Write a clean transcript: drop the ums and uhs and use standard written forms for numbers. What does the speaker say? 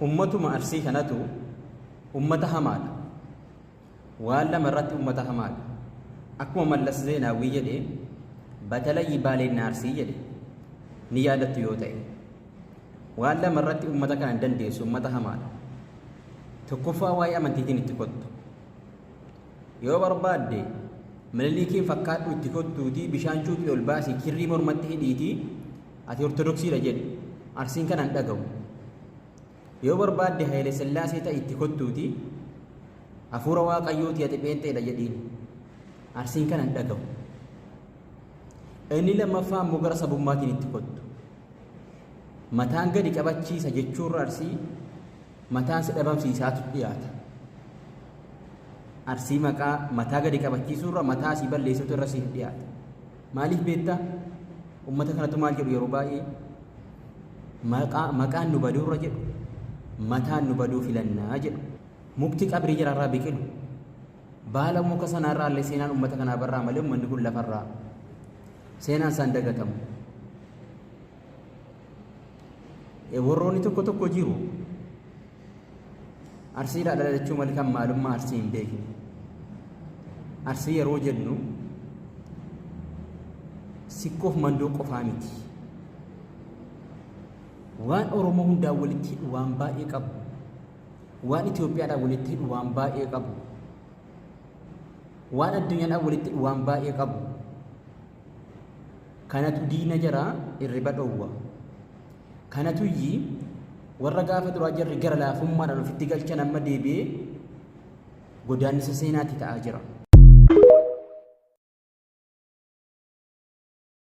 Ummatuma Arsii kanatu ummata hamaadha. Waan lama irratti ummata hamaadha. Akkuma Mallas Zeenaawwii jedhee Batalayyi Baaleenna Arsii jedhe ni yaadattu yoo ta'e. Waan lama irratti ummata kana dandeessu ummata hamaadha. Tokkoffaa waa'ee amantiitiin itti kottu. Yoo barbaadde Minilikiin fakkaadhu itti kottuutii bishaan cuuphii ol baasii kirrii mormatti hidhiitii ati ortodoksiidha jedhe Arsiin kana hin dhaga'u. Yoo barbaadde Hayilee Sillaasee ta'e itti kottuutii hafuura Waaqayyooti ati pheenxeedha jedhiin Arsiin kana hin dhaga'u. Inni lammaffaa immoo gara sabummaatiin itti kottu. Mataan gadi qabachiisa jechuurra Arsii mataan si dhabamsiisaatu dhiyaata. Arsii maqaa mataa gadi qabachiisuurra mataa si balleessutu irra siif dhiyaata. Maaliif beektaa? Ummata kanatu maal jedhu yeroo baay'ee maqaan nu baduurra jedhu mataan nu baduu filannaa jedhu. Mukti qabrii jiraarraa biqilu baala muka sanaarraa illee seenaan ummata kanaa barraa malee ummanni kun lafarraa seenaan isaan dagatamu. Warroonni tokko tokko jiru Arsiidhaa dhalachuu malee kan maalummaa Arsii hin beekne. Arsii yeroo jennu sikkoof mandoo qofaa miti. Waan Oromoo hundaan walitti hidhu waan baay'ee qabu. Waan Itoophiyaadhaan walitti hidhu waan baay'ee qabu. Waan addunyaadhaan walitti hidhu waan baay'ee qabu. Kanatu diina jaraa irriba dhowwa. Kanatu warra gaafa duraa jarri gara laafummaadhaan ofitti galchan amma deebi'ee godaannisa seenaatti ta'aa jira.